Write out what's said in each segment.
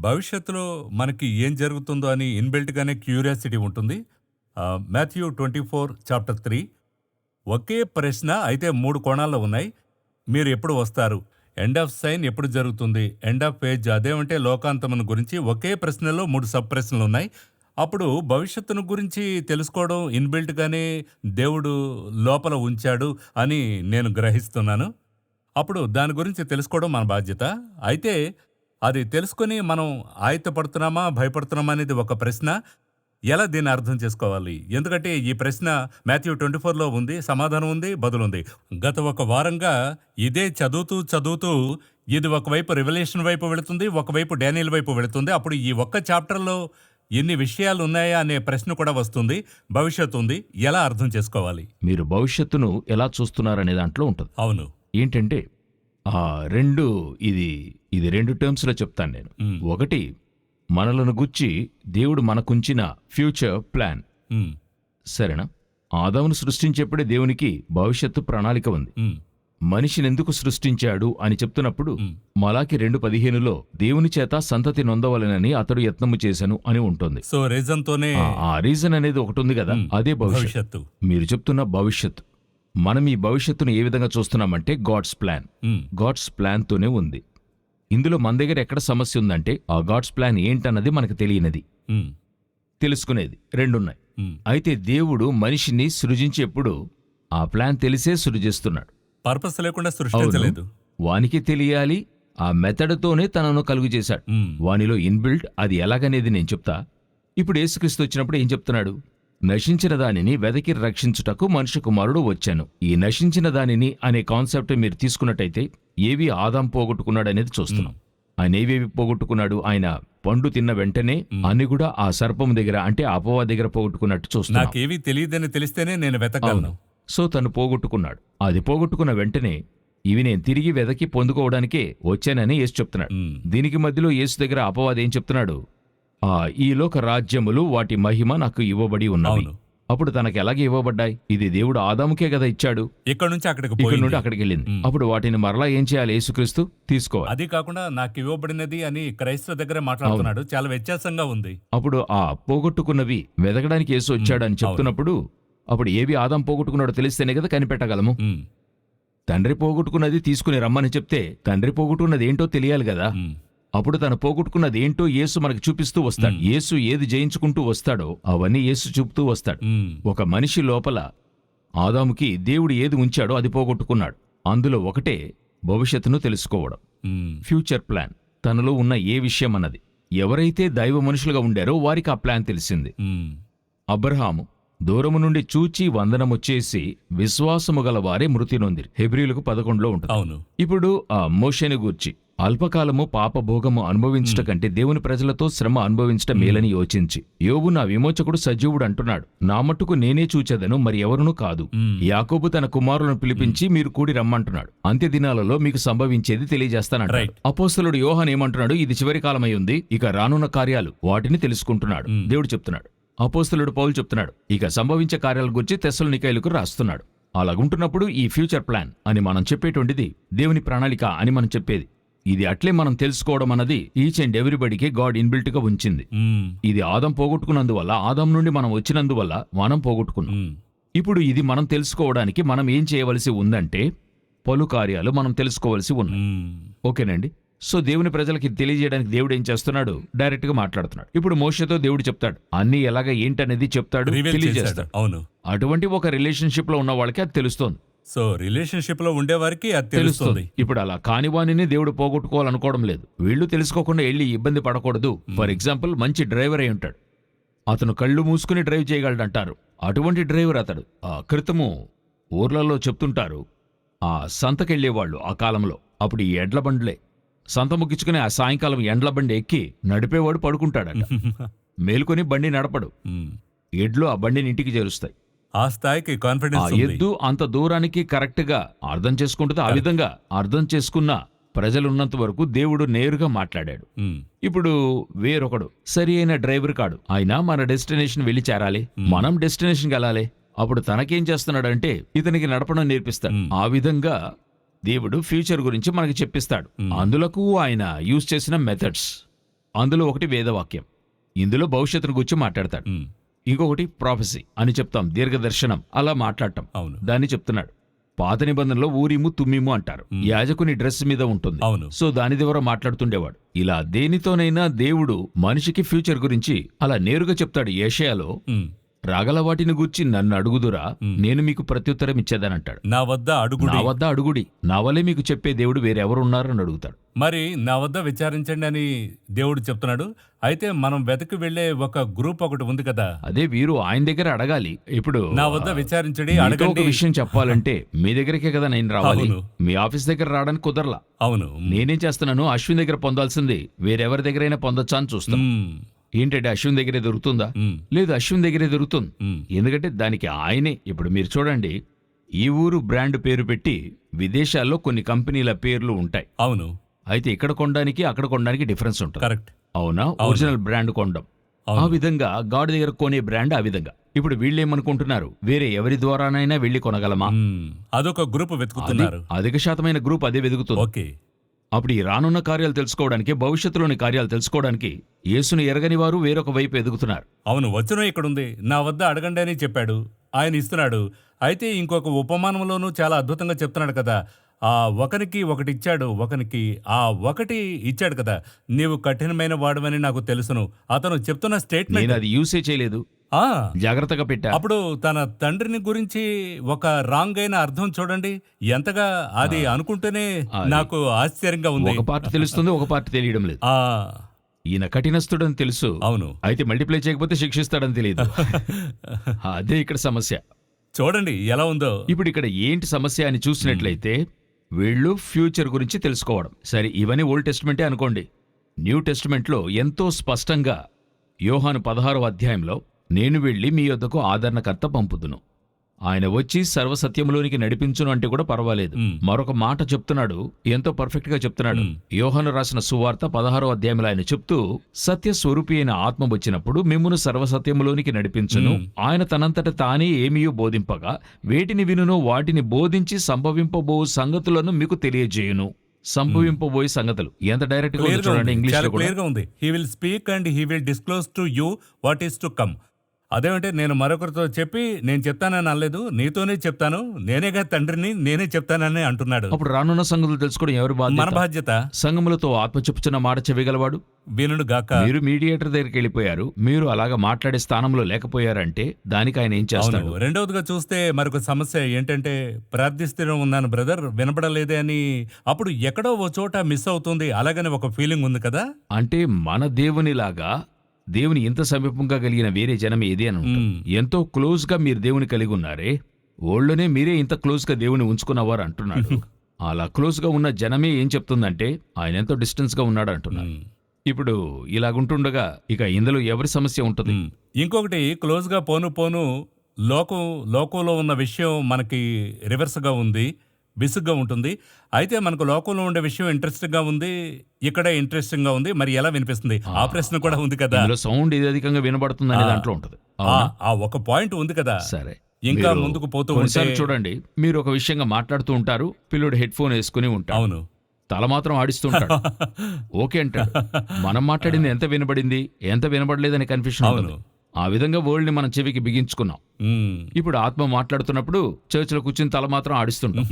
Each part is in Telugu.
భవిష్యత్తులో మనకి ఏం జరుగుతుందో అని ఇన్‌బిల్ట్‌గానే క్యూరియాసిటీ ఉంటుంది. మాథ్యూ 24 చాప్టర్ 3 ఒకే ప్రశ్న అయితే 3 కోణాల్లో ఉన్నాయి. మీరు ఎప్పుడు వస్తారు? ఎండ్ ఆఫ్ సైన్ ఎప్పుడు జరుగుతుంది? ఎండ్ ఆఫ్ ఏజ్ అదేమంటే లోకాంతమును గురించి ఒకే ప్రశ్నలో 3 సబ్ ప్రశ్నలున్నాయి. అప్పుడు భవిష్యత్తును గురించి తెలుసుకోవడం ఇన్‌బిల్ట్‌గానే దేవుడు లోపల ఉంచాడు అని నేను గ్రహిస్తున్నాను. అప్పుడు దాని గురించి తెలుసుకోవడం మన బాధ్యత. అయితే అది తెలుసుకొని మనం ఆయత్తపడుతున్నామా, భయపడుతున్నామా అనేది ఒక ప్రశ్న. ఎలా దీన్ని అర్థం చేసుకోవాలి? ఎందుకంటే ఈ ప్రశ్న మాథ్యూ 24లో ఉంది. సమాధానం ఉంది, బదులుంది. గత ఒక వారంగా ఇదే చదువుతూ ఇది ఒకవైపు రివల్యూషన్ వైపు వెళుతుంది, ఒకవైపు డానియేల్ వైపు వెళుతుంది. అప్పుడు ఈ ఒక్క చాప్టర్‌లో ఎన్ని విషయాలు ఉన్నాయా అనే ప్రశ్న కూడా వస్తుంది. భవిష్యత్తు ఉంది. ఎలా అర్థం చేసుకోవాలి? మీరు భవిష్యత్తును ఎలా చూస్తున్నారనే దాంట్లో ఉంటుంది. అవును. ఏంటంటే రెండు ఇది 2 టర్మ్స్లో చెప్తాను నేను. ఒకటి, మనలను గుచ్చి దేవుడు మనకుంచిన ఫ్యూచర్ ప్లాన్. సరేనా? ఆదామును సృష్టించేప్పుడే దేవునికి భవిష్యత్తు ప్రణాళిక ఉంది. మనిషిని ఎందుకు సృష్టించాడు అని చెప్తున్నప్పుడు మలాకి 2:15లో దేవుని చేత సంతతి నొందవలెనని అతడు యత్నము చేశాను అని ఉంటుంది. సో రీజన్తోనే ఆ రీజన్ అనేది ఒకటి ఉంది కదా, అదే భవిష్యత్తు. మీరు చెప్తున్న భవిష్యత్తు. మనం ఈ భవిష్యత్తును ఏ విధంగా చూస్తున్నామంటే గాడ్స్ ప్లాన్. గాడ్స్ ప్లాన్తోనే ఉంది. ఇందులో మన దగ్గర ఎక్కడ సమస్య ఉందంటే ఆ గాడ్స్ ప్లాన్ ఏంటన్నది మనకు తెలియనిది, తెలుసుకునేది రెండున్నాయి. అయితే దేవుడు మనిషిని సృజించేప్పుడు ఆ ప్లాన్ తెలిసే సృజిస్తున్నాడు. పర్పస్ లేకుండా సృష్టించలేదు. వానికి తెలియాలి, ఆ మెథడ్తోనే తనను కలుగు చేశాడు. వానిలో ఇన్బిల్ట్ అది ఎలాగనేది నేను చెప్తా. ఇప్పుడు యేసుక్రీస్తు వచ్చినప్పుడు ఏం చెప్తున్నాడు? నశించిన దానిని వెదకి రక్షించుటకు మనుష్య కుమారుడు వచ్చాను. ఈ నశించిన దానిని అనే కాన్సెప్ట్ మీరు తీసుకున్నట్టయితే ఏవి ఆదాం పోగొట్టుకున్నాడు అనేది చూస్తున్నాం. ఆయన ఏవేవి పోగొట్టుకున్నాడు? ఆయన పండు తిన్న వెంటనే అన్ని కూడా ఆ సర్పం దగ్గర, అంటే అపవా దగ్గర పోగొట్టుకున్నట్టు చూస్తున్నాం. నాకేవి తెలియదని తెలిస్తేనే నేను వెతకగలను. సో తను పోగొట్టుకున్నాడు. అది పోగొట్టుకున్న వెంటనే ఇవి నేను తిరిగి వెదకి పొందుకోవడానికే వచ్చానని యేసు చెప్తున్నాడు. దీనికి మధ్యలో యేసు దగ్గర అపవాది ఏం చెప్తున్నాడు? ఈ లోక రాజ్యములు వాటి మహిమ నాకు ఇవ్వబడి ఉన్నాయి. అప్పుడు తనకి ఎలాగే ఇవ్వబడ్డాయి? ఇది దేవుడు ఆదాముకే కదా ఇచ్చాడు. ఇక్కడ నుండి అక్కడికి వెళ్ళింది. అప్పుడు వాటిని మరలా ఏం చేయాలి? యేసుక్రీస్తు తీసుకోవాలి. అది కాకుండా నాకు ఇవ్వబడినది అని క్రైస్తవ దగ్గర మాట్లాడుతున్నాడు. చాలా వ్యత్యాసంగా ఉంది. అప్పుడు ఆ పోగొట్టుకున్నవి వెతకడానికి యేసు వచ్చాడు అని చెప్తున్నప్పుడు అప్పుడు ఏవి ఆదాం పోగొట్టుకున్నాడో తెలిస్తేనే కదా కనిపెట్టగలము. తండ్రి పోగొట్టుకున్నది తీసుకుని రమ్మని చెప్తే తండ్రి పోగొట్టుకున్నది ఏంటో తెలియాలి కదా. అప్పుడు తను పోగొట్టుకున్నది ఏంటో యేసు మనకు చూపిస్తూ వస్తాడు. యేసు ఏది జయించుకుంటూ వస్తాడో అవన్నీ యేసు చూపుతూ వస్తాడు. ఒక మనిషి లోపల ఆదాముకి దేవుడు ఏది ఉంచాడో అది పోగొట్టుకున్నాడు. అందులో ఒకటే భవిష్యత్తును తెలుసుకోవడం, ఫ్యూచర్ ప్లాన్. తనలో ఉన్న ఏ విషయం అన్నది. ఎవరైతే దైవ మనుషులుగా ఉండారో వారికి ఆ ప్లాన్ తెలిసింది. అబ్రహాము దూరము నుండి చూచి వందనముచ్చేసి విశ్వాసము గల వారే మృతి నొందిరి. హెబ్రీయులకు 11లో ఉంటుంది. ఇప్పుడు ఆ మోషేని గూర్చి అల్పకాలము పాపభోగము అనుభవించట కంటే దేవుని ప్రజలతో శ్రమ అనుభవించట మేలని యోచించి, యోబు నా విమోచకుడు సజీవుడు అంటున్నాడు, నా మట్టుకు నేనే చూచెదను, మరి ఎవరునూ కాదు. యాకోబు తన కుమారులను పిలిపించి మీరు కూడి రమ్మంటున్నాడు. అంత్య దినాలలో మీకు సంభవించేది తెలియజేస్తానంటాడు. అపోస్తలుడు యోహాను ఏమంటున్నాడు? ఇది చివరి కాలమై ఉంది, ఇక రానున్న కార్యాలు వాటిని తెలుసుకుంటున్నాడు దేవుడు చెప్తున్నాడు. అపోస్తలుడు పౌలు చెప్తున్నాడు, ఇక సంభవించే కార్యాల గురించి తెస్సలోనికైలకు రాస్తున్నాడు. అలాగుంటున్నప్పుడు ఈ ఫ్యూచర్ ప్లాన్ అని మనం చెప్పేటువంటిది దేవుని ప్రణాళిక అని మనం చెప్పేది. ఇది అట్లే మనం తెలుసుకోవడం అన్నది ఈచ్ అండ్ ఎవ్రీబడికి గాడ్ ఇన్బిల్ట్ గా ఉంచింది. ఇది ఆదాం పోగొట్టుకున్నందువల్ల, ఆదాం నుండి మనం వచ్చినందువల్ల మనం పోగొట్టుకున్నాం. ఇప్పుడు ఇది మనం తెలుసుకోవడానికి మనం ఏం చేయవలసి ఉందంటే పలు కార్యాలు మనం తెలుసుకోవలసి ఉన్నాయి. ఓకేనండి. సో దేవుని ప్రజలకి తెలియజేయడానికి దేవుడు ఏం చేస్తున్నాడు? డైరెక్ట్ గా మాట్లాడుతున్నాడు. ఇప్పుడు మోషేతో దేవుడు చెప్తాడు, అన్ని ఎలాగ ఏంటనేది చెప్తాడు, తెలియజేస్తాడు. అవును. అటువంటి ఒక రిలేషన్షిప్ లో ఉన్న వాళ్ళకి అది తెలుస్తోంది. సో రిలేషన్షిప్ లో ఉండేవారికి అది తెలుస్తుంది. ఇప్పుడు అలా కానివాణిని దేవుడు పోగొట్టుకోవాలనుకోవడం లేదు. వీళ్ళు తెలుసుకోకుండా వెళ్ళి ఇబ్బంది పడకూడదు. ఫర్ ఎగ్జాంపుల్, మంచి డ్రైవర్ అయి ఉంటాడు, అతను కళ్ళు మూసుకుని డ్రైవ్ చేయగలడంటారు. అటువంటి డ్రైవర్ అతడు. క్రితము ఊర్లలో చెప్తుంటారు, సంతకెళ్లేవాళ్ళు ఆ కాలంలో, అప్పుడు ఈ ఎడ్ల బండ్లే సంత ముగించుకుని ఆ సాయంకాలం ఎండ్ల బండి ఎక్కి నడిపేవాడు పడుకుంటాడట. మేలుకొని బండి నడపడు, ఎడ్లు ఆ బండిని ఇంటికి చేరుస్తాయి. ఆ స్థాయికి కాన్ఫిడెన్స్. ఎద్దు అంత దూరానికి కరెక్ట్ గా అర్థం చేసుకుంటుంది. ఆ విధంగా అర్థం చేసుకున్న ప్రజలున్నంత వరకు దేవుడు నేరుగా మాట్లాడాడు. ఇప్పుడు వేరొకడు సరి అయిన డ్రైవర్ కాడు. ఆయన మన డెస్టినేషన్ వెళ్ళి చేరాలి, మనం డెస్టినేషన్కి వెళ్ళాలి. అప్పుడు తనకేం చేస్తున్నాడంటే ఇతనికి నడపడం నేర్పిస్తాడు. ఆ విధంగా దేవుడు ఫ్యూచర్ గురించి మనకి చెప్పిస్తాడు. అందులకు ఆయన యూజ్ చేసిన మెథడ్స్ అందులో ఒకటి వేదవాక్యం, ఇందులో భవిష్యత్తును గురించి మాట్లాడతాడు. ఉమ్, ఇంకొకటి ప్రాఫెసీ అని చెప్తాం, దీర్ఘదర్శనం అలా మాట్లాడటం, అవును దాన్ని చెప్తున్నాడు. పాత నిబంధనలో ఊరిము తుమ్మిము అంటారు, యాజకుని డ్రెస్ మీద ఉంటుంది. అవును సో దాని ద్వారా మాట్లాడుతుండేవాడు. ఇలా దేనితోనైనా దేవుడు మనిషికి ఫ్యూచర్ గురించి అలా నేరుగా చెప్తాడు. యెషయాలో ఉమ్, రాగల వాటిని గూర్చి నన్ను అడుగుదురా, నేను మీకు ప్రత్యుత్తరం ఇచ్చేదానంటాడు. నా వద్ద అడుగుడి, నా వద్ద అడుగుడి, నా వల్లే మీకు చెప్పే దేవుడు వేరెవరున్నారని అడుగుతాడు. మరి నా వద్ద విచారించండి అని దేవుడు చెప్తున్నాడు. అయితే మనం వెతకి వెళ్లే ఒక గ్రూప్ ఒకటి ఉంది కదా, అదే వీరు ఆయన దగ్గర అడగాలి. ఇప్పుడు నా వద్ద విచారించండి, మీతో ఒక అడగండి. విషయం చెప్పాలంటే మీ దగ్గరికే కదా నేను రావాలి. అవును. మీ ఆఫీస్ దగ్గర రావడానికి కుదరలా. అవును నేనేం చేస్తున్నాను, అశ్విన్ దగ్గర పొందాల్సింది వేరెవరి దగ్గరైనా పొందొచ్చా అని చూస్తాను. ఉమ్, ఏంటంటే అశ్విన్ దగ్గరే దొరుకుతుందా? ఉమ్, లేదు, అశ్విన్ దగ్గరే దొరుకుతుంది. ఉమ్, ఎందుకంటే దానికి ఆయనే. ఇప్పుడు మీరు చూడండి, ఈ ఊరు బ్రాండ్ పేరు పెట్టి విదేశాల్లో కొన్ని కంపెనీల పేర్లు ఉంటాయి. అవును అయితే ఇక్కడ కొనడానికి అక్కడ కొనడానికి డిఫరెన్స్ ఉంటుంది. కరెక్ట్. అవునా? ఒరిజినల్ బ్రాండ్ కొనడం ఆ అవును. విధంగా, గాడ్ దగ్గర కొనే బ్రాండ్ ఆ విధంగా. ఇప్పుడు వీళ్ళేమనుకుంటున్నారు, వేరే ఎవరి ద్వారానైనా వెళ్ళి కొనగలమా? అదొక గ్రూప్ అది వెతుకుతున్నారు. అధిక శాతమైన గ్రూప్ అదే వెతుకుతుంది. ఓకే. అప్పుడు ఈ రానున్న కార్యాలు తెలుసుకోవడానికి, భవిష్యత్తులోని కార్యాలు తెలుసుకోవడానికి యేసును ఎరగని వారు వేరొక వైపు ఎదుగుతున్నారు. అవును, వచనం ఇక్కడుంది, నా వద్ద అడగండి అని చెప్పాడు, ఆయన ఇస్తున్నాడు. అయితే ఇంకొక ఉపమానంలోనూ చాలా అద్భుతంగా చెప్తున్నాడు కదా, ఆ ఒకనికి ఒకటి ఇచ్చాడు, ఒకనికి ఆ ఒకటి ఇచ్చాడు కదా, నీవు కఠినమైన వాడవని నాకు తెలుసును. అతను చెప్తున్న నేను స్టేట్మెంట్ అది యూసే చేయలేదు, ఆ, జాగ్రత్తగా పెట్టా. అప్పుడు తన తండ్రిని గురించి ఒక రాంగ్ అయిన అర్థం చూడండి, ఎంతగా అది అనుకుంటేనే అది. నాకు ఆశ్చర్యంగా ఉంది. ఒక పార్ట్ తెలుస్తుంది, ఒక పార్ట్ తెలియడం లేదు. ఆ, ఈయన కఠినస్తుడని తెలుసు, అవును అయితే మల్టిప్లై చేయకపోతే శిక్షిస్తాడని తెలియదు. అదే ఇక్కడ సమస్య. చూడండి ఎలా ఉందో. ఇప్పుడు ఇక్కడ ఏంటి సమస్య అని చూసినట్లయితే, వీళ్ళు ఫ్యూచర్ గురించి తెలుసుకోవడం. సరే, ఇవన్నీ ఓల్డ్ టెస్టిమెంటే అనుకోండి. న్యూ టెస్టిమెంట్లో ఎంతో స్పష్టంగా యోహాను 16వ అధ్యాయంలో, నేను వెళ్ళి మీ యొద్దకు ఆదరణకర్త పంపుదును, ఆయన వచ్చి సర్వసత్యంలోనికి నడిపించును అంటే కూడా పర్వాలేదు. మరొక మాట చెప్తున్నాడు, ఎంతో పర్ఫెక్ట్ గా చెప్తున్నాడు. యోహాను రాసిన సువార్త 16వ అధ్యాయంలో ఆయన చెప్తూ, సత్యస్వరూపి అయిన ఆత్మ వచ్చినప్పుడు మిమ్మును సర్వసత్యములోనికి నడిపించును, ఆయన తనంతట తానే ఏమీయో బోధింపగా వేటిని వినునో వాటిని బోధించి సంభవింపబో సంగతులను మీకు తెలియజేయును. సంభవింపబోయే సంగతులు ఎంత డైరెక్ట్ గా చూడండి, ఇంగ్లీష్ లో కూడా. క్లియర్ గా ఉంది. He will speak and he will disclose to you what is to come. అదేమంటే నేను మరొకరితో చెప్పి నేను చెప్తానని అనలేదు, నీతోనే చెప్తాను, నేనేగా తండ్రిని, నేనే చెప్తానని అంటున్నాడు. అప్పుడు రానున్న సంగతులు తెలుసుకోవడం ఎవరి మన బాధ్యత? బాధ్యత. సంఘములతో ఆత్మ చెప్పుచున్న మాట చెవిగలవాడు. వినుడు గాక. మీరు మీడియేటర్ దగ్గరికి వెళ్ళిపోయారు, మీరు అలాగా మాట్లాడే స్థానంలో లేకపోయారంటే దానికి ఆయన ఏం చేస్తాడు? అవును. రెండవదిగా చూస్తే మరొక సమస్య ఏంటంటే, ప్రార్థిస్తూనే ఉన్నాను బ్రదర్, వినపడలేదే అని. అప్పుడు ఎక్కడో ఓ చోట మిస్ అవుతుంది, అలాగని ఒక ఫీలింగ్ ఉంది కదా. అంటే మన దేవునిలాగా దేవుని ఇంత సమీపంగా కలిగిన వేరే జనం ఏది అని ఉంటుంది. ఎంతో క్లోజ్ గా మీరు దేవుని కలిగి ఉన్నారే, ఓళ్ళనే మీరే ఇంత క్లోజ్ గా దేవుని ఉంచుకున్నవారు అంటున్నాడు. అలా క్లోజ్ గా ఉన్న జనమే ఏం చెప్తుందంటే ఆయన ఎంతో డిస్టెన్స్ గా ఉన్నాడు అంటున్నారు. ఇప్పుడు ఇలాగుంటుండగా ఇక ఇందులో ఎవరి సమస్య ఉంటుంది? ఇంకొకటి, క్లోజ్ గా పోను పోను లోకంలో ఉన్న విషయం మనకి రివర్స్ గా ఉంది, విసుగ్గా ఉంటుంది. అయితే మనకు లోకంలో ఉండే విషయం ఇంట్రెస్టింగ్ గా ఉంది, ఇక్కడ ఇంట్రెస్టింగ్ గా ఉంది, మరి ఎలా వినిపిస్తుంది? ఆ ప్రశ్న కూడా ఉంది కదా. ఇందులో సౌండ్ ఏది అధికంగా వినబడుతుంది అనే దాంట్లో ఉంటుంది. ఆ ఒక పాయింట్ ఉంది కదా. సరే, ఇంకా మీరు ముందుకు పోతూ ఉంటే కొన్నిసార్లు చూడండి, మీరు ఒక విషయంగా మాట్లాడుతూ ఉంటారు, పిల్లోడు హెడ్ ఫోన్ వేసుకుని ఉంటాడు, అవును, తల మాత్రం ఆడిస్తుంటాడు, ఓకే అంటాడు. మనం మాట్లాడింది ఎంత వినబడింది, ఎంత వినబడలేదని కన్ఫ్యూషన్ అవుతుంది. ఆ విధంగా వరల్డ్ ని మనం చెవికి బిగించుకున్నాం. ఇప్పుడు ఆత్మ మాట్లాడుతున్నప్పుడు చర్చిలో కూర్చుని తల మాత్రం ఆడిస్తుంటాం.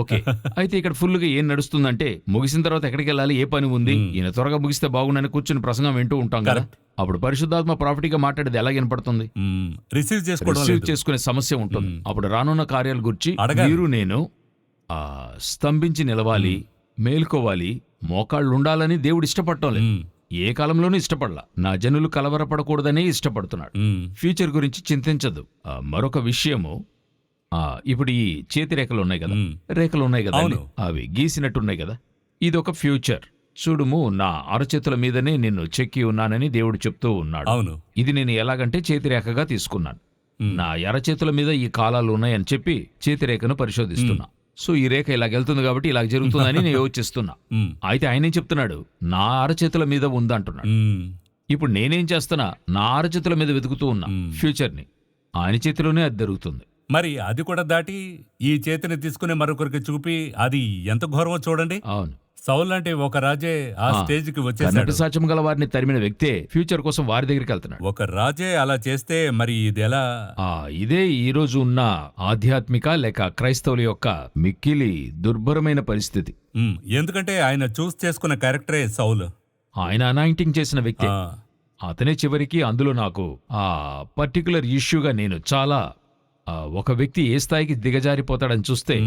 ఓకే, అయితే ఇక్కడ ఫుల్ గా ఏం నడుస్తుందంటే, ముగిసిన తర్వాత ఎక్కడికి వెళ్ళాలి, ఏ పని ఉంది, ఈయన త్వరగా ముగిస్తే బాగుండని కూర్చుని ప్రసంగం వింటూ ఉంటాం కదా. అప్పుడు పరిశుద్ధాత్మ ప్రాఫిటీగా మాట్లాడేది ఎలా వినపడుతుంది? రిసీవ్ చేసుకునే సమస్య ఉంటుంది. అప్పుడు రానున్న కార్యాల గురించి మీరు నేను స్తంభించి నిలవాలి, మేల్కోవాలి, మోకాళ్ళు ఉండాలని దేవుడు ఇష్టపడటం లేదు. ఏ కాలంలోనూ ఇష్టపడలా. నా జనులు కలవరపడకూడదనే ఇష్టపడుతున్నాడు. ఫ్యూచర్ గురించి చింతించదు. మరొక విషయము, ఇప్పుడు ఈ చేతి రేఖలు ఉన్నాయి కదా, రేఖలు ఉన్నాయి కదా, అవి గీసినట్టున్నాయి కదా, ఇది ఒక ఫ్యూచర్. చూడుము, నా అరచేతుల మీదనే నిన్ను చెక్కి ఉన్నానని దేవుడు చెప్తూ ఉన్నాడు. ఇది నేను ఎలాగంటే చేతిరేఖగా తీసుకున్నాను. నా అరచేతుల మీద ఈ కాలాలు ఉన్నాయని చెప్పి చేతిరేఖను పరిశోధిస్తున్నా. సో ఈ రేఖ ఇలాగెళ్తుంది కాబట్టి ఇలా జరుగుతుందని నేను యోచిస్తున్నా. అయితే ఆయనే చెప్తున్నాడు, నా అరచేతుల మీద ఉందంటున్నాడు. ఇప్పుడు నేనేం చేస్తున్నా, నా అరచేతుల మీద వెతుకుతూ ఉన్నా ఫ్యూచర్ని. ఆయన చేతిలోనే అది జరుగుతుంది. మరి అది కూడా దాటి ఈ చేతిని తీసుకుని మరొకరికి చూపి అది ఎంత ఘోరమో చూడండి. అవును, సౌల్ లాంటి ఒక రాజే ఆ స్టేజ్కి వచ్చేసాడు. కన్నపిశాచం గల వారిని తరిమిన వ్యక్తే ఫ్యూచర్ కోసం వారి దగ్గరికి వెళ్తున్నాడు. ఒక రాజే అలా చేస్తే మరి ఇది ఎలా? ఇదే ఈ రోజు ఉన్న ఆధ్యాత్మిక లేక క్రైస్తవుల యొక్క మిక్కిలి దుర్భరమైన పరిస్థితి. ఎందుకంటే ఆయన చూస్ చేసుకున్న క్యారెక్టరే సౌల్. ఆయన అనాయింటింగ్ చేసిన వ్యక్తి. అతనే చివరికి అందులో నాకు ఆ పర్టికులర్ ఇష్యూగా నేను చాలా ఒక వ్యక్తి ఏ స్థాయికి దిగజారిపోతాడని చూస్తే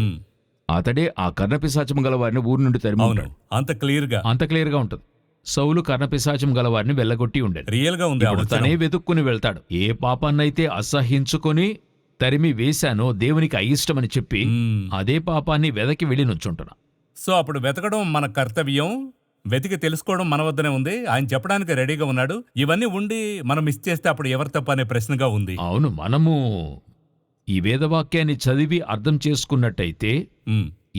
అతడే ఆ కర్ణపిశాచం గల వారిని ఊరి నుండి తరిమి ఉంటాడు. అంత క్లియర్ గా ఉంటుంది. సౌలు కర్ణపిశాచం గల వారిని వెళ్ళగొట్టి ఉండేది. రియల్ గా ఉంది. తనే వెతుక్కుని వెళ్తాడు. ఏ పాపాన్నైతే అసహించుకొని తరిమి వేశానో దేవునికి అయిష్టమని చెప్పి అదే పాపాన్ని వెదకి వెళ్ళి నుంచుంటున్నా. సో అప్పుడు వెతకడం మన కర్తవ్యం, వెతికి తెలుసుకోవడం మన వద్దనే ఉంది. ఆయన చెప్పడానికి రెడీగా ఉన్నాడు. ఇవన్నీ ఉండి మనం మిస్ చేస్తే అప్పుడు ఎవరు తప్ప అనే ప్రశ్నగా ఉంది. అవును, మనము ఈ వేదవాక్యాన్ని చదివి అర్థం చేసుకున్నట్టయితే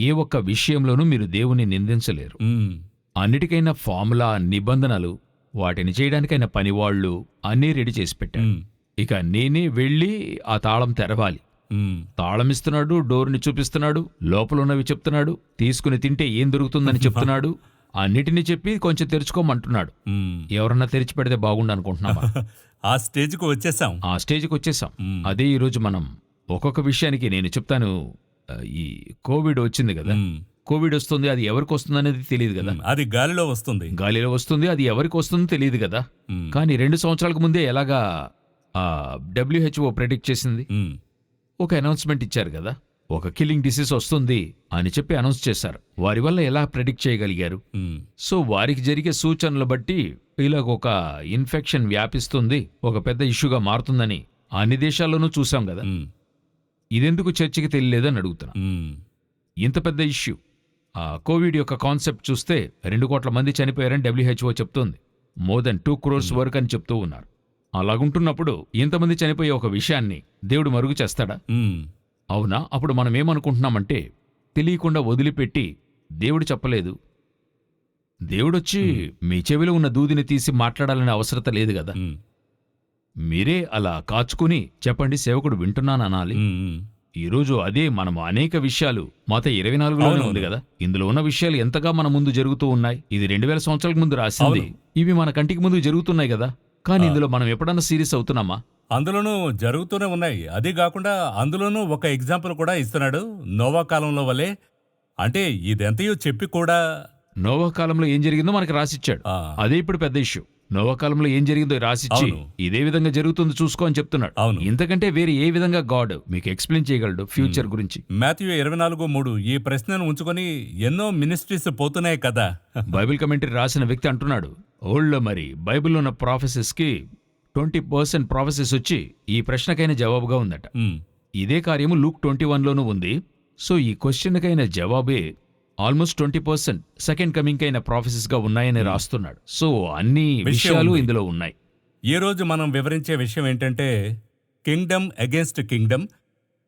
ఏ ఒక్క విషయంలోనూ మీరు దేవుని నిందించలేరు. అన్నిటికైనా ఫార్ములా, నిబంధనలు, వాటిని చేయడానికైనా పనివాళ్లు అన్నీ రెడీ చేసి పెట్టాను. ఇక నేనే వెళ్ళి ఆ తాళం తెరవాలి. తాళం ఇస్తున్నాడు, డోర్ని చూపిస్తున్నాడు, లోపల ఉన్నవి చెప్తున్నాడు, తీసుకుని తింటే ఏం దొరుకుతుందని చెప్తున్నాడు. అన్నిటినీ చెప్పి కొంచెం తెరుచుకోమంటున్నాడు. ఎవరన్నా తెరిచి పెడితే బాగుండు అనుకుంటున్నామా? ఆ స్టేజ్కి వచ్చేసాం. అదే ఈరోజు మనం ఒక్కొక్క విషయానికి నేను చెప్తాను. ఈ కోవిడ్ వచ్చింది కదా, కోవిడ్ వస్తుంది, అది ఎవరికి వస్తుంది అనేది తెలియదు కదా. అది గాలిలో వస్తుంది, అది ఎవరికి వస్తుందో తెలియదు కదా. కానీ 2 సంవత్సరాలకు ముందే ఎలాగా WHO ప్రెడిక్ట్ చేసింది. ఒక అనౌన్స్మెంట్ ఇచ్చారు కదా, ఒక కిల్లింగ్ డిసీజ్ వస్తుంది అని చెప్పి అనౌన్స్ చేశారు. వారి వల్ల ఎలా ప్రెడిక్ట్ చేయగలిగారు? సో వారికి జరిగే సూచనలు బట్టి ఇలాగొక ఇన్ఫెక్షన్ వ్యాపిస్తుంది, ఒక పెద్ద ఇష్యూగా మారుతుందని అన్ని దేశాల్లోనూ చూసాం కదా. ఇదెందుకు చర్చకి తెలియలేదని అడుగుతున్నా. ఇంత పెద్ద ఇష్యూ, కోవిడ్ యొక్క కాన్సెప్ట్ చూస్తే 2 కోట్ల మంది చనిపోయారని WHO చెప్తోంది. మోర్ దెన్ 2 crores వరకు అని చెప్తూ ఉన్నారు. అలాగుంటున్నప్పుడు ఇంతమంది చనిపోయే ఒక విషయాన్ని దేవుడు మరుగు చేస్తాడా? అవునా? అప్పుడు మనం ఏమనుకుంటున్నామంటే, తెలియకుండా వదిలిపెట్టి దేవుడు చెప్పలేదు, దేవుడొచ్చి మీ చెవిలో ఉన్న దూదిని తీసి మాట్లాడాలనే అవసరత లేదు కదా. మీరే అలా కాచుకుని చెప్పండి, సేవకుడు వింటున్నాననాలి. ఈరోజు అదే మనము అనేక విషయాలు మత 24లోనే ఉంది కదా. ఇందులో ఉన్న విషయాలు ఎంతగా మన ముందు జరుగుతూ ఉన్నాయి. ఇది 2000 సంవత్సరాలకు ముందు రాసింది. ఇవి మన కంటికి ముందు జరుగుతున్నాయి కదా. కానీ ఇందులో మనం ఎప్పుడన్నా సీరియస్ అవుతున్నామా? అందులోనూ జరుగుతూనే ఉన్నాయి. అదే కాకుండా అందులోనూ ఒక ఎగ్జాంపుల్ కూడా ఇస్తున్నాడు. నోవా కాలంలో వలె, అంటే ఇదెంతయో చెప్పి కూడా నోవా కాలంలో ఏం జరిగిందో మనకి రాసిచ్చాడు. అదే ఇప్పుడు పెద్ద ఇష్యూ. నోవా కాలంలో ఏం జరిగిందో రాసిచ్చి ఇదే విధంగా జరుగుతుంది చూసుకో అని చెప్తున్నాడు. ఇంతకంటే వేరే ఏ విధంగా గాడ్ మీకు ఎక్స్ప్లెయిన్ చేయగలడు ఫ్యూచర్ గురించి? మాథ్యూ 24:3 ఈ ప్రశ్నను ఉంచుకొని ఎన్నో మినిస్ట్రీస్ పోతున్నాయి కదా. బైబిల్ కమెంటరీ రాసిన వ్యక్తి అంటున్నాడు, ఓల్డ్లో మరి బైబిల్లో ఉన్న ప్రాఫెసెస్ కి 20% ప్రాఫెసెస్ వచ్చి ఈ ప్రశ్నకైన జవాబుగా ఉందట. ఇదే కార్యము లూక్ 21లోనూ ఉంది. సో ఈ క్వశ్చన్కైన జవాబే ఆల్మోస్ట్ 20% సెకండ్ కమింగ్ అయిన ప్రాఫెసెస్ గా ఉన్నాయని రాస్తున్నాడు. సో అన్ని విషయాలు ఇందులో ఉన్నాయి. ఈ రోజు మనం వివరించే విషయం ఏంటంటే, కింగ్డమ్ అగేన్స్ట్ కింగ్డమ్.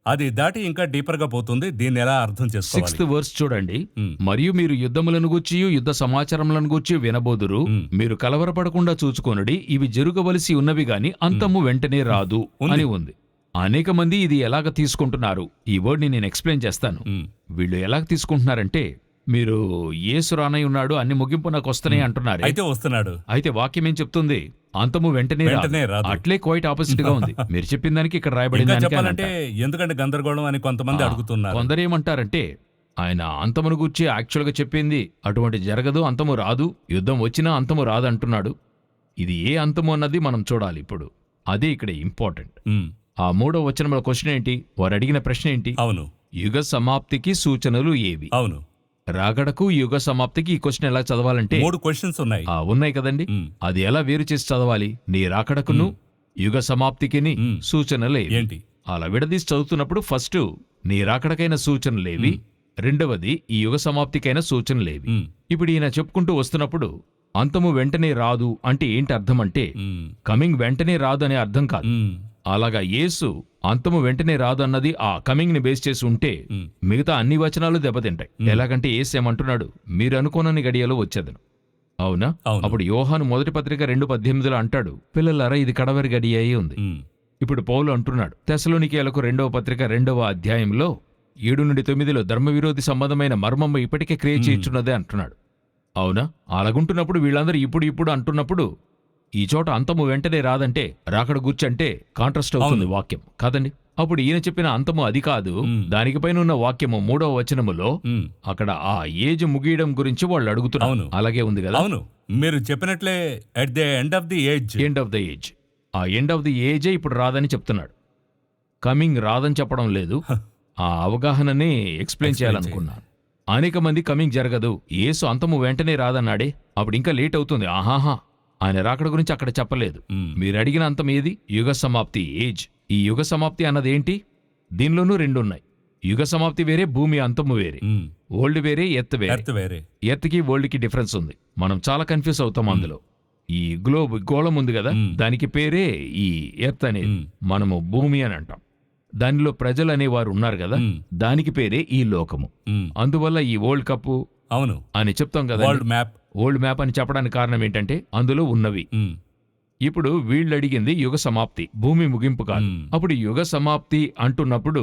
అది దాటి ఇంకా డీపర్ గా పోతుంది. దీన్ని ఎలా అర్థం చేసుకోవాలి? 6th verse చూడండి. మరియు మీరు యుద్ధములను గూర్చి యుద్ధ సమాచారములను గూర్చి వినబోదురు. మీరు కలవరపడకుండా చూచుకొనుడి. ఇవి జరుగవలసి ఉన్నవి గాని అంతము వెంటనే రాదు అని ఉంది. అనేక మంది ఇది ఎలాగ తీసుకుంటున్నారు, ఈ వర్డ్ని నేను ఎక్స్ప్లెయిన్ చేస్తాను. వీళ్ళు ఎలాగ తీసుకుంటున్నారంటే, మీరు యేసు రానై ఉన్నాడు, అన్ని ముగింపు నాకు వస్తున్నాయి అంటున్నారు. అయితే వాక్యం ఏం చెప్తుంది? అంతము వెంటనే రాదు. అట్లే క్వైట్ ఆపోజిట్ గా ఉంది. మీరు చెప్పిన దానికి ఇక్కడ రాయబడింది. ఎందుకంటే గందరగోళం అని కొంతమంది అడుగుతున్నారు. కొందరేమంటారంటే, ఆయన అంతమును గూర్చి యాక్చువల్ గా చెప్పింది అటువంటి జరగదు, అంతము రాదు, యుద్ధం వచ్చినా అంతము రాదు అంటున్నాడు. ఇది ఏ అంతము అన్నది మనం చూడాలి ఇప్పుడు. అదే ఇక్కడ ఇంపార్టెంట్. ఆ 3వ వచనంలో క్వశ్చన్ ఏంటి? వారు అడిగిన ప్రశ్న ఏంటి? అవును, యుగ సమాప్తికి సూచనలు ఏవి? అవును, రాకడకు యుగ సమాప్తికి ఈ క్వశ్చన్ ఎలా చదవాలంటే 3 క్వశ్చన్స్ ఉన్నాయి. ఉన్నాయి కదండి. అది ఎలా వేరు చేసి చదవాలి? నీ రాకడకును యుగ సమాప్తికి సూచనలు ఏంటి? అలా విడదీసి చదువుతున్నప్పుడు ఫస్ట్ నీ రాకడకైన సూచనలేవి, రెండవది ఈ యుగ సమాప్తికైన సూచనలేవి. ఇప్పుడు ఈయన చెప్పుకుంటూ వస్తున్నప్పుడు అంతము వెంటనే రాదు అంటే ఏంటి అర్థం అంటే, కమింగ్ వెంటనే రాదు అనే అర్థం కాదు. అలాగా యేసు అంతము వెంటనే రాదు అన్నది ఆ కమింగ్ ని బేస్ చేసి ఉంటే మిగతా అన్ని వచనాలు దెబ్బతింటాయి. ఎలాగంటే యేసు ఏమంటున్నాడు, మీరు అనుకోనని గడియలో వచ్చేదను. అవునా? అప్పుడు యోహాను 1వ పత్రిక 2:18 అంటాడు, పిల్లలారా ఇది కడవరి గడియ అయి ఉంది. ఇప్పుడు పౌలు అంటున్నాడు తెస్సలోనికీయులకు 2వ పత్రిక 2వ అధ్యాయంలో 7-9 ధర్మవిరోధి సంబంధమైన మర్మము ఇప్పటికే క్రియ చేయుచున్నదే అంటున్నాడు. అవునా? అలాగుంటున్నప్పుడు వీళ్ళందరూ ఇప్పుడు అంటున్నప్పుడు ఈ చోట అంతము వెంటనే రాదంటే రాకడ గుర్చంటే కాంట్రాస్ట్ అవుతుంది అవును. వాక్యం కాదండి. అప్పుడు ఈయన చెప్పిన అంతము అది కాదు. దానికి పైన ఉన్న వాక్యము 3వ వచనములో ఉమ్, అక్కడ ఆ ఏజ్ ముగియడం గురించి వాళ్ళు అడుగుతున్నారు. అవును. అలాగే ఉంది కదా. అవును, మీరు చెప్పినట్లే at the end of the age. End of the age. ఆ ఎండ్ ఆఫ్ ది ఏజే ఇప్పుడు రాదని చెప్తున్నాడు. కమింగ్ రాదని చెప్పడం లేదు. ఆ అవగాహనని ఎక్స్ప్లెయిన్ చేయాలనుకున్నాను. అనేక మంది కమింగ్ జరగదు, యేసు అంతము వెంటనే రాదన్నాడే, అప్పుడు ఇంకా లేట్ అవుతుంది. ఆహాహా, ఆయన రాకడ గురించి అక్కడ చెప్పలేదు. మీరు అడిగిన అంతం ఏది? యుగ సమాప్తి, ఏజ్. ఈ యుగ సమాప్తి అన్నది ఏంటి? దీనిలోనూ రెండున్నాయి. యుగ సమాప్తి వేరే, భూమి అంతము వేరే. ఓల్డ్ వేరే, ఎర్త్ వేరే. ఎర్త్కి వరల్డ్కి డిఫరెన్స్ ఉంది. మనం చాలా కన్ఫ్యూజ్ అవుతాం అందులో. ఈ గ్లోబ్ గోళం ఉంది కదా, దానికి పేరే ఈ ఎర్త్ అనేది. మనము భూమి అని అంటాం. దానిలో ప్రజలు అనేవారు ఉన్నారు కదా, దానికి పేరే ఈ లోకము. అందువల్ల ఈ వరల్డ్ కప్ అవును అని చెప్తాం కదా, వరల్డ్ మ్యాప్ అని చెప్పడానికి కారణం ఏంటంటే అందులో ఉన్నవి. ఇప్పుడు వీళ్ళు అడిగింది యుగ సమాప్తి, భూమి ముగింపు కాదు. అప్పుడు యుగ సమాప్తి అంటున్నప్పుడు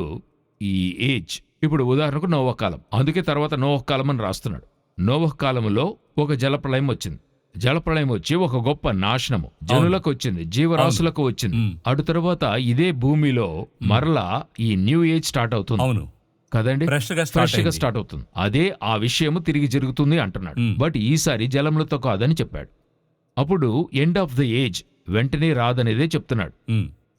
ఈ ఏజ్, ఇప్పుడు ఉదాహరణకు నోవహ్ కాలం, అందుకే తర్వాత నోవహ్ కాలం అని రాస్తున్నాడు. నోవహ్ కాలములో ఒక జలప్రళయం వచ్చింది. జలప్రళయం వచ్చి ఒక గొప్ప నాశనము జనులకు వచ్చింది, జీవరాశులకు వచ్చింది. అటు తర్వాత ఇదే భూమిలో మరలా ఈ న్యూ ఏజ్ స్టార్ట్ అవుతుంది. అవును కదండి, ఫ్రెష్ గా స్టార్ట్ అవుతుంది. అదే ఆ విషయము తిరిగి జరుగుతుంది అంటున్నాడు. బట్ ఈసారి జలములతో కాదని చెప్పాడు. అప్పుడు ఎండ్ ఆఫ్ ద ఏజ్ వెంటనే రాదనేదే చెప్తున్నాడు.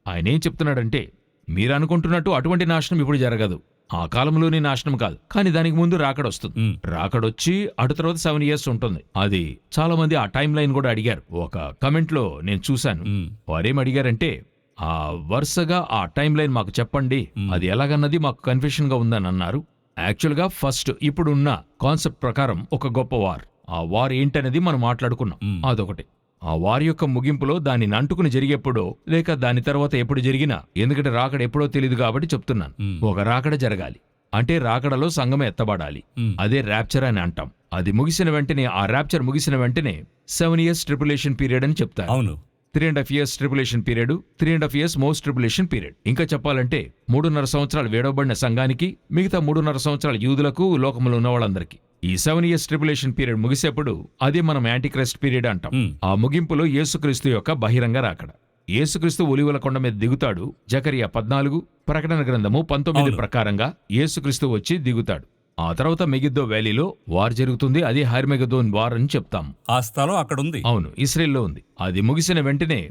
ఆయన ఏం చెప్తున్నాడంటే, మీరు అనుకుంటున్నట్టు అటువంటి నాశనం ఇప్పుడు జరగదు, ఆ కాలంలోని నాశనం కాదు, కానీ దానికి ముందు రాకడొస్తుంది. రాకడొచ్చి అటు తర్వాత 7 years ఉంటుంది. అది చాలా మంది ఆ టైం లైన్ కూడా అడిగారు. ఒక కమెంట్ లో నేను చూశాను, వారేం అడిగారంటే, ఆ వరుసగా ఆ టైం లైన్ మాకు చెప్పండి, అది ఎలాగన్నది మాకు కన్ఫ్యూషన్ గా ఉందని అన్నారు. యాక్చువల్ గా ఫస్ట్ ఇప్పుడున్న కాన్సెప్ట్ ప్రకారం ఒక గొప్ప వార్, ఆ వార్ ఏంటనేది మనం మాట్లాడుకున్నాం. అదొకటి. ఆ వారి యొక్క ముగింపులో దానిని అంటుకుని జరిగేప్పుడో లేక దాని తర్వాత ఎప్పుడు జరిగినా, ఎందుకంటే రాకడ ఎప్పుడో తెలియదు కాబట్టి చెప్తున్నాను, ఒక రాకడ జరగాలి. అంటే రాకడలో సంఘం ఎత్తబడాలి. అదే ర్యాప్చర్ అని అంటాం. అది ముగిసిన వెంటనే, ఆ ర్యాప్చర్ ముగిసిన వెంటనే 7 years ట్రిపులేషన్ పీరియడ్ అని చెప్తారు. అవును, 3.5 years tribulation period, 3.5 years most tribulation period. ఇంకా చెప్పాలంటే 3.5 సంవత్సరాలు వేడవబడిన సంఘానికి, మిగతా 3.5 సంవత్సరాలు యూదులకు, లోకములో ఉన్న వాళ్ళందరికీ. ఈ 7 years ట్రిపులేషన్ పీరియడ్ ముగిసేప్పుడు అదే మనం యాంటీక్రైస్ట్ పీరియడ్ అంటాం. ఆ ముగింపులో యేసుక్రీస్తు యొక్క బహిరంగ రాకడ. యేసుక్రీస్తు ఒలీవల కొండ మీద దిగుతాడు. జకరియా 14, ప్రకటన గ్రంథము 19 ప్రకారంగా యేసుక్రీస్తు వచ్చి దిగుతాడు. ఆ తర్వాత మెగిద్దో వ్యాలీలో వార్ జరుగుతుంది. అదే హర్మెగదోన్ వార్ అని చెప్తాం. ఆ స్థలం అక్కడ ఉంది. అవును, ఇస్రాయేల్లో ఉంది. అది ముగిసిన వెంటనే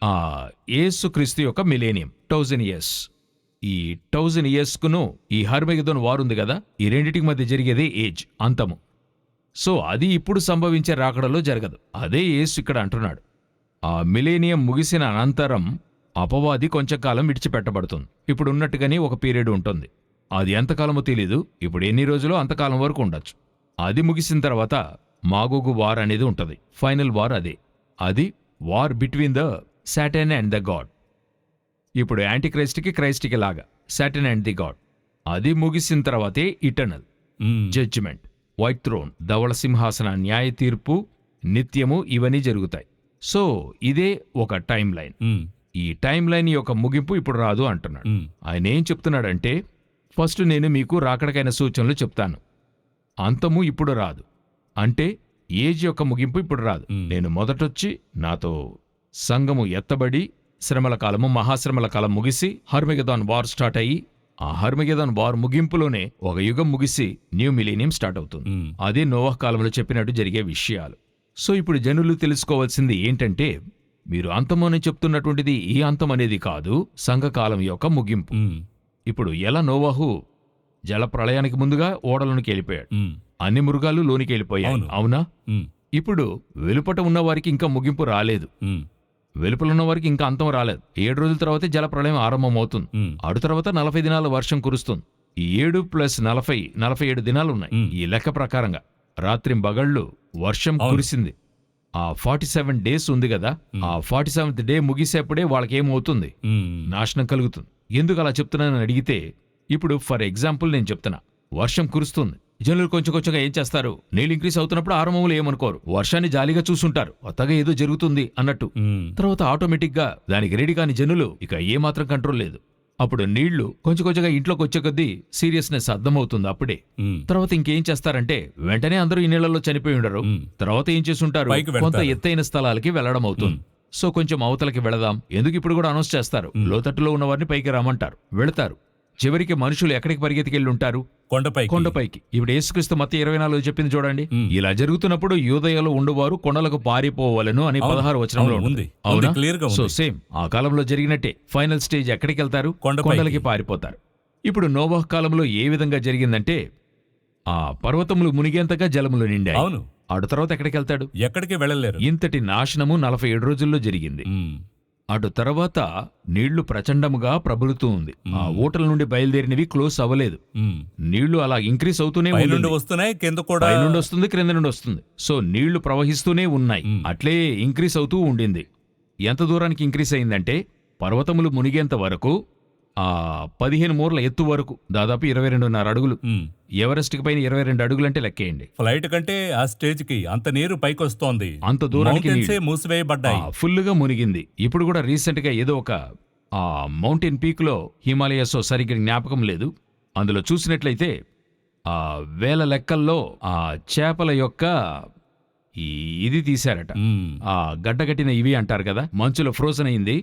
ఆ యేసుక్రీస్తు యొక్క మిలేనియం 1000 years. ఈ 1000 years కును ఈ హర్మెగదోన్ వార్ ఉంది కదా, ఈ రెండిటికి మధ్య జరిగేదే ఏజ్, అంతము. సో అది ఇప్పుడు సంభవించే రాకడలో జరగదు. అదే యేసు ఇక్కడ అంటున్నాడు. ఆ మిలేనియం ముగిసిన అనంతరం అపవాది కొంచెం కాలం విడిచిపెట్టబడుతుంది. ఇప్పుడు ఉన్నట్టుగానే ఒక పీరియడ్ ఉంటుంది. అది ఎంతకాలమో తెలీదు. ఇప్పుడు ఎన్ని రోజులో అంతకాలం వరకు ఉండొచ్చు. అది ముగిసిన తర్వాత మాగోగు వార్ అనేది ఉంటుంది. ఫైనల్ వార్ అదే. అది war between the Satan and the God. ఇప్పుడు యాంటీక్రైస్ట్కి, క్రైస్ట్కి లాగా సాటన్ అండ్ ది గాడ్. అది ముగిసిన తర్వాతే ఇటర్నల్ జడ్జిమెంట్, వైట్ థ్రోన్, ధవళ సింహాసన, న్యాయ తీర్పు, నిత్యము, ఇవన్నీ జరుగుతాయి. సో ఇదే ఒక టైం లైన్. ఈ టైం లైన్ యొక్క ముగింపు ఇప్పుడు రాదు అంటున్నాడు. ఆయన ఏం చెప్తున్నాడంటే, ఫస్ట్ నేను మీకు రాకడకైన సూచనలు చెప్తాను. అంతము ఇప్పుడు రాదు, అంటే ఏజ్ యొక్క ముగింపు ఇప్పుడు రాదు. నేను మొదటొచ్చి నాతో సంఘము ఎత్తబడి శ్రమల కాలము, మహాశ్రమల కాలం ముగిసి హర్మెగదోన్ వార్ స్టార్ట్ అయ్యి, ఆ హర్మెగదోన్ వార్ ముగింపులోనే ఒక యుగం ముగిసి న్యూ మిలీనియం స్టార్ట్ అవుతుంది. అదే నోవహ్ కాలంలో చెప్పినట్టు జరిగే విషయాలు. సో ఇప్పుడు జనులు తెలుసుకోవాల్సింది ఏంటంటే, మీరు అంతము అని చెప్తున్నటువంటిది ఈ అంతం అనేది కాదు, సంఘకాలం యొక్క ముగింపు. ఇప్పుడు ఎలా నోవహు జల ప్రళయానికి ముందుగా ఓడలోనికి వెళ్ళిపోయాడు, అన్ని మృగాలు లోనికి వెళ్ళిపోయాయి, అవునా? ఇప్పుడు వెలుపట ఉన్నవారికి ఇంకా ముగింపు రాలేదు, వెలుపల ఉన్నవారికి ఇంకా అంతం రాలేదు. 7 రోజుల తర్వాతే జల ప్రళయం ఆరంభమవుతుంది. అటు తర్వాత 40 దినాల వర్షం కురుస్తుంది. ఈ 7 + 40 47 దినాలు ఉన్నాయి. ఈ లెక్క ప్రకారంగా రాత్రింబగళ్ళు వర్షం కురిసింది. ఆ 47 days ఉంది కదా, ఆ 47th day ముగిసేప్పుడే వాళ్ళకేమవుతుంది? నాశనం కలుగుతుంది. ఎందుకు అలా చెప్తున్నానని అడిగితే, ఇప్పుడు ఫర్ ఎగ్జాంపుల్ నేను చెప్తున్నా, వర్షం కురుస్తుంది. జనులు కొంచెం కొంచెంగా ఏం చేస్తారు? నీళ్ళు ఇంక్రీస్ అవుతున్నప్పుడు ఆరంభంలో ఏమనుకోరు, వర్షాన్ని జాలిగా చూసుంటారు, కొత్తగా ఏదో జరుగుతుంది అన్నట్టు. తర్వాత ఆటోమేటిక్ గా దానికి రెడీ కాని జనులు ఇక ఏమాత్రం కంట్రోల్ లేదు. అప్పుడు నీళ్లు కొంచెం కొంచెంగా ఇంట్లోకి వచ్చే కొద్దీ సీరియస్నెస్ అర్థమవుతుంది అప్పుడే. ఉమ్, తర్వాత ఇంకేం చేస్తారంటే వెంటనే అందరూ ఈ నీళ్లలో చనిపోయి ఉండరు. తర్వాత ఏం చేసుంటారు, పైకి వెళ్తారు. కొంత ఎత్తైన స్థలాలకి వెళ్లడం అవుతుంది. సో కొంచెం అవతలకి వెళదాం, ఎందుకు ఇప్పుడు కూడా అనౌన్స్ చేస్తారు, లోతట్టులో ఉన్న వారిని పైకి రమ్మంటారు, వెళతారు. చివరికి మనుషులు ఎక్కడికి పరిగెత్తికెళ్ళి ఉంటారు, కొండపైకి. ఇప్పుడు యేసుక్రీస్తు మత్తయి 24 చెప్పింది చూడండి. ఇలా జరుగుతున్నప్పుడు యూదయలో ఉండువారు కొండలకు పారిపోవలను అని 16 వచనంలో ఉంది. అవునా? సో సేమ్ ఆ కాలంలో జరిగినట్టే ఫైనల్ స్టేజ్ ఎక్కడికి వెళ్తారు, కొండలకి పారిపోతారు. ఇప్పుడు నోవహ్ కాలంలో ఏ విధంగా జరిగిందంటే ఆ పర్వతములు మునిగేంతగా జలములు నిండాయి. అవును. అటు తర్వాత ఎక్కడికి వెళ్తాడు, ఎక్కడికి వెళ్ళలేరు. ఇంతటి నాశనము 47 రోజుల్లో జరిగింది. అటు తర్వాత నీళ్లు ప్రచండముగా ప్రబలుతూ ఉంది. ఆ ఊటల నుండి బయలుదేరినవి క్లోజ్ అవ్వలేదు. నీళ్లు అలా ఇంక్రీస్ అవుతూనే వస్తున్నాయి, కింద కూడా పై నుండి వస్తుంది, క్రింద నుండి వస్తుంది. సో నీళ్లు ప్రవహిస్తూనే ఉన్నాయి, అట్లే ఇంక్రీస్ అవుతూ ఉండింది. ఎంత దూరానికి ఇంక్రీస్ అయిందంటే పర్వతములు మునిగేంత వరకు, ఆ 15 మూరల ఎత్తు వరకు, దాదాపు 22.5 అడుగులు. ఎవరెస్ట్ కి పైన 22 అడుగులంటే లెక్కేయండి. ఫ్లైట్ కంటే ఆ స్టేజ్ కి అంత నీరు పైకి వస్తోంది. అంత దూరానికి మూసివేయబడ్డాయి, ఫుల్ గా మునిగింది. ఇప్పుడు కూడా రీసెంట్ గా ఏదో ఒక ఆ మౌంటైన్ పీక్ లో, హిమాలయస్ సరిగ్గా జ్ఞాపకం లేదు, అందులో చూసినట్లయితే ఆ వేల లెక్కల్లో ఆ చేపల యొక్క ఇది తీశారట. ఆ గడ్డగట్టిన ఇవి అంటారు కదా, మంచులో ఫ్రోజన్ అయింది.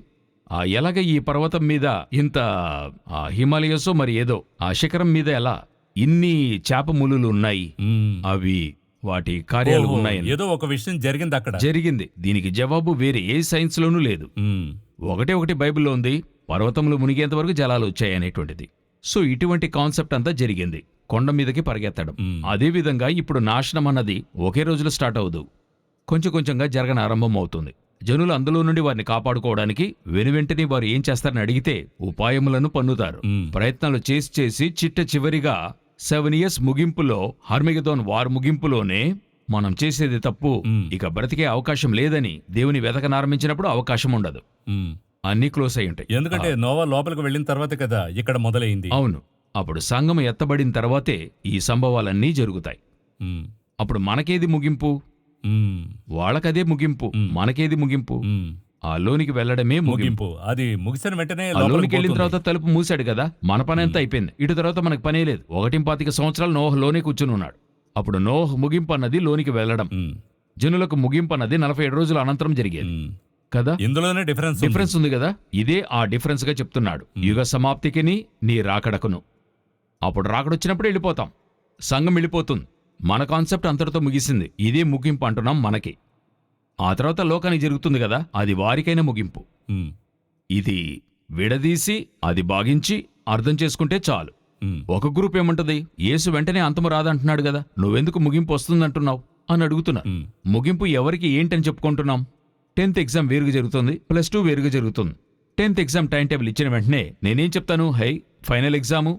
ఎలాగ ఈ పర్వతం మీద ఇంత హిమాలయస్ మరి ఏదో ఆ శిఖరం మీద ఎలా ఇన్ని చేప ములులు ఉన్నాయి, అవి వాటి కార్యాలు ఉన్నాయని, ఏదో ఒక విషయం జరిగింది అక్కడ. జరిగింది. దీనికి జవాబు వేరే ఏ సైన్స్ లోనూ లేదు. ఒకటి బైబిల్లో ఉంది, పర్వతములు మునిగేంత వరకు జలాలు వచ్చాయనేటువంటిది. సో ఇటువంటి కాన్సెప్ట్ అంతా జరిగింది, కొండ మీదకి పరిగెత్తడం. అదే విధంగా ఇప్పుడు నాశనం అన్నది ఒకే రోజులో స్టార్ట్ అవ్వదు, కొంచెం కొంచెంగా జరగన ఆరంభం అవుతుంది. జనులు అందులో నుండి వారిని కాపాడుకోవడానికి వెనువెంటనే వారు ఏం చేస్తారని అడిగితే ఉపాయములను పన్నుతారు. ప్రయత్నాలు చేసి చిట్ట చివరిగా 7 years ముగింపులో, హర్మగెదోన్ వార్ ముగింపులోనే మనం చేసేది తప్పు, ఇక బ్రతికే అవకాశం లేదని దేవుని వెతకనారంభించినప్పుడు అవకాశం ఉండదు, అన్ని క్లోజ్ అయి ఉంటాయి. ఎందుకంటే నోవా లోపలికి వెళ్ళిన తర్వాత కదా ఇక్కడ మొదలైంది. అవును, అప్పుడు సంఘం ఎత్తబడిన తర్వాతే ఈ సంభవాలన్నీ జరుగుతాయి. అప్పుడు మనకేది ముగింపు, వాళ్ళకదే ముగింపు, మనకేది ముగింపు, ఆ లోనికి వెళ్లడమే ముగింపు. అది ముగిసిన వెంటనే లోనికి వెళ్ళిన తర్వాత తలుపు మూసాడు కదా, మన పని అంతా అయిపోయింది. ఇటు తర్వాత మనకు పనే లేదు. 21 సంవత్సరాలు నోహ్ లోనే కూర్చుని ఉన్నాడు. అప్పుడు నోహ్ ముగింపు అన్నది లోనికి వెళ్లడం, జనులకు ముగింపు అన్నది 47 రోజుల అనంతరం జరిగేది కదా. ఇందులోనే డిఫరెన్స్ ఉంది కదా. ఇదే ఆ డిఫరెన్స్ గా చెప్తున్నాడు, యుగ సమాప్తికిని నీ రాకడకును. అప్పుడు రాకడొచ్చినప్పుడు వెళ్ళిపోతాం, సంఘం వెళ్ళిపోతుంది. మన కాన్సెప్ట్ అంతటితో ముగిసింది, ఇదే ముగింపు అంటున్నాం మనకి. ఆ తర్వాత లోకానికి జరుగుతుంది కదా, అది వారికైనా ముగింపు. ఇది విడదీసి అది బాగించి అర్థం చేసుకుంటే చాలు. ఒక గ్రూప్ ఏమంటది, యేసు వెంటనే అంతము రాదంటున్నాడు కదా, నువ్వెందుకు ముగింపు వస్తుందంటున్నావు అని అడుగుతున్నారు. ముగింపు ఎవరికి ఏంటని చెప్పుకుంటున్నాం? 10th ఎగ్జామ్ వేరుగా జరుగుతుంది, +2 వేరుగా జరుగుతుంది. 10th ఎగ్జామ్ టైం టేబుల్ ఇచ్చిన వెంటనే నేనేం చెప్తాను, హై ఫైనల్ ఎగ్జాము,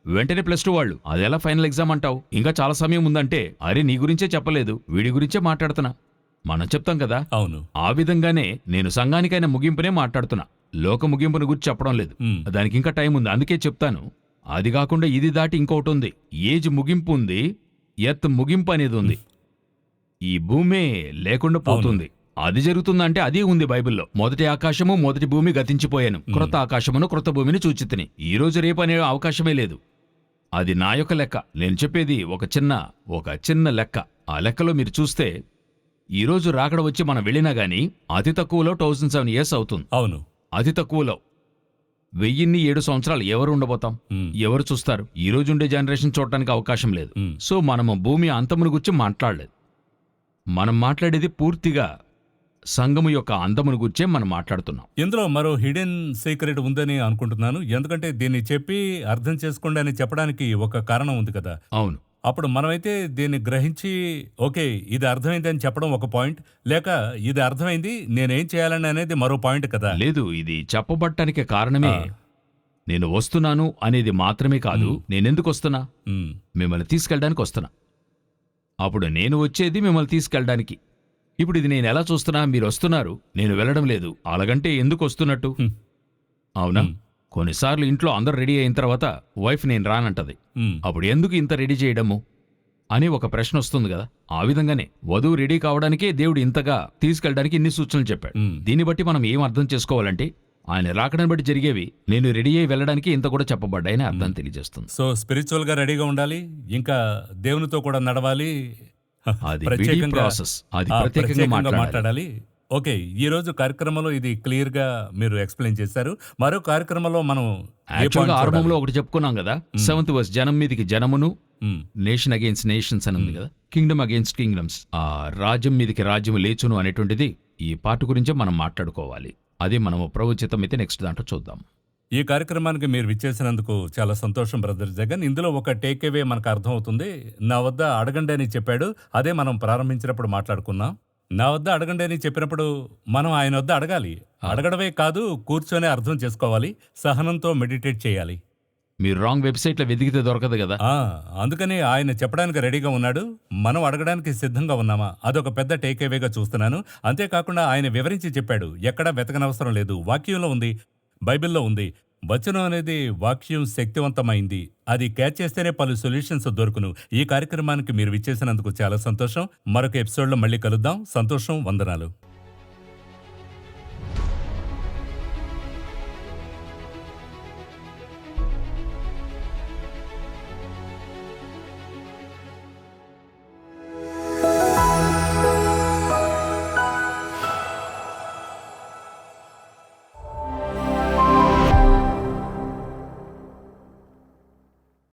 వెంటనే +2 వాళ్ళు అదెలా ఫైనల్ ఎగ్జామ్ అంటావు, ఇంకా చాలా సమయం ఉందంటే, అరే నీ గురించే చెప్పలేదు, వీడి గురించే మాట్లాడుతున్నా మనం చెప్తాం కదా. అవును, ఆ విధంగానే నేను సంఘానికైనా ముగింపునే మాట్లాడుతున్నా, లోక ముగింపును గురించి చెప్పడం లేదు. దానికి ఇంకా టైం ఉంది, అందుకే చెప్తాను. అది కాకుండా ఇది దాటి ఇంకొకటి ఉంది, ఏజ్ ముగింపు ఉంది, ఎత్ ముగింపు అనేది ఉంది. ఈ భూమే లేకుండా పోతుంది, అది జరుగుతుందంటే అది ఉంది బైబిల్లో. మొదటి ఆకాశము మొదటి భూమి గతించిపోయాను, క్రొత్త ఆకాశమును క్రొత్త భూమిని చూచితిని. ఈ రోజు రేపు అనే అవకాశమే లేదు. అది నా యొక్క లెక్క. నేను చెప్పేది ఒక చిన్న లెక్క. ఆ లెక్కలో మీరు చూస్తే ఈ రోజు రాకడ వచ్చి మనం వెళ్ళినా గానీ అతి తక్కువలో 1007 years అవుతుంది. అవును, అతి తక్కువలో 1007 సంవత్సరాలు ఎవరు ఉండబోతాం, ఎవరు చూస్తారు? ఈ రోజు ఉండే జనరేషన్ చూడటానికి అవకాశం లేదు. సో మనము భూమి అంతమును గురించి మాట్లాడలేదు, మనం మాట్లాడేది పూర్తిగా సంఘము యొక్క అందమును గురించే మనం మాట్లాడుతున్నాం. ఇందులో మరో హిడెన్ సీక్రెట్ ఉందని అనుకుంటున్నాను. ఎందుకంటే దీన్ని చెప్పి అర్థం చేసుకోండి అని చెప్పడానికి ఒక కారణం ఉంది కదా. అవును, అప్పుడు మనమైతే దీన్ని గ్రహించి ఓకే ఇది అర్థమైంది అని చెప్పడం ఒక పాయింట్, లేక ఇది అర్థమైంది నేనేం చేయాలని అనేది మరో పాయింట్ కదా. లేదు, ఇది చెప్పబట్టడానికి కారణమే నేను వస్తున్నాను అనేది మాత్రమే కాదు. నేనెందుకు వస్తున్నా, మిమ్మల్ని తీసుకెళ్ళడానికి వస్తున్నా. అప్పుడు నేను వచ్చేది మిమ్మల్ని తీసుకెళ్ళడానికి. ఇప్పుడు ఇది నేను ఎలా చూస్తున్నా, మీరు వస్తున్నారు, నేను వెళ్ళడం లేదు, అలాగంటే ఎందుకు వస్తున్నట్టు? అవునా? కొన్నిసార్లు ఇంట్లో అందరు రెడీ అయిన తర్వాత వైఫ్ నేను రానంటది, అప్పుడు ఎందుకు ఇంత రెడీ చేయడము అని ఒక ప్రశ్న వస్తుంది కదా. ఆ విధంగానే వధువు రెడీ కావడానికే దేవుడు ఇంతగా తీసుకెళ్ళడానికి ఇన్ని సూచనలు చెప్పాడు. దీన్ని బట్టి మనం ఏం అర్థం చేసుకోవాలంటే ఆయన రాకడాన్ని బట్టి జరిగేవి నేను రెడీ అయ్యి వెళ్ళడానికి ఇంత కూడా చెప్పబడ్డాయని అర్థం తెలియజేస్తుంది. సో స్పిరిచువల్గా రెడీగా ఉండాలి, ఇంకా దేవునితో కూడా నడవాలి, అది ప్రాసెస్, అది ప్రత్యేకంగా ప్రత్యేకంగా మాట్లాడాలి. మాట్లాడాలి. ఓకే, ఈ రోజు కార్యక్రమంలో ఇది క్లియర్గా మీరు ఎక్స్ప్లెయిన్ చేశారు. మరో కార్యక్రమంలో మనం ఏ యాక్చువల్గా point ఆరంభంలో చూడాలి? ఒకటి చెప్పుకున్నాం కదా, 7th వర్స్ జనం మీదికి జనమును, మ్మ్. నేషన్ అగైన్స్ నేషన్స్ అని ఉంది కదా, కింగ్డమ్ అగైన్స్ కింగ్డమ్స్, ఆ రాజ్యం మీదకి రాజ్యం లేచును అనేటువంటిది ఈ పార్ట్ గురించే మనం మాట్లాడుకోవాలి. అదే మనము ప్రవచితం అయితే నెక్స్ట్ దాంట్లో చూద్దాం. ఈ కార్యక్రమానికి మీరు విచ్చేసినందుకు చాలా సంతోషం బ్రదర్ జగన్. ఇందులో ఒక టేక్ అవే మనకు అర్థమవుతుంది. నా వద్ద అడగండి అని చెప్పాడు, అదే మనం ప్రారంభించినప్పుడు మాట్లాడుకున్నాం. నా వద్ద అడగండి అని చెప్పినప్పుడు మనం ఆయన వద్ద అడగాలి. అడగడమే కాదు, కూర్చొని అర్థం చేసుకోవాలి, సహనంతో మెడిటేట్ చేయాలి. మీరు రాంగ్ వెబ్సైట్లో వెతికితే దొరకదు కదా. అందుకని ఆయన చెప్పడానికి రెడీగా ఉన్నాడు, మనం అడగడానికి సిద్ధంగా ఉన్నామా, అదొక పెద్ద టేక్ అవేగా చూస్తున్నాను. అంతేకాకుండా ఆయన వివరించి చెప్పాడు, ఎక్కడా వెతకనవసరం లేదు, వాక్యంలో ఉంది, బైబిల్లో ఉంది. వచనం అనేది వాక్యం శక్తివంతమైంది, అది క్యాచ్ చేస్తేనే పలు సొల్యూషన్స్ దొరుకును. ఈ కార్యక్రమానికి మీరు విచ్చేసినందుకు చాలా సంతోషం. మరొక ఎపిసోడ్లో మళ్ళీ కలుద్దాం. సంతోషం, వందనాలు.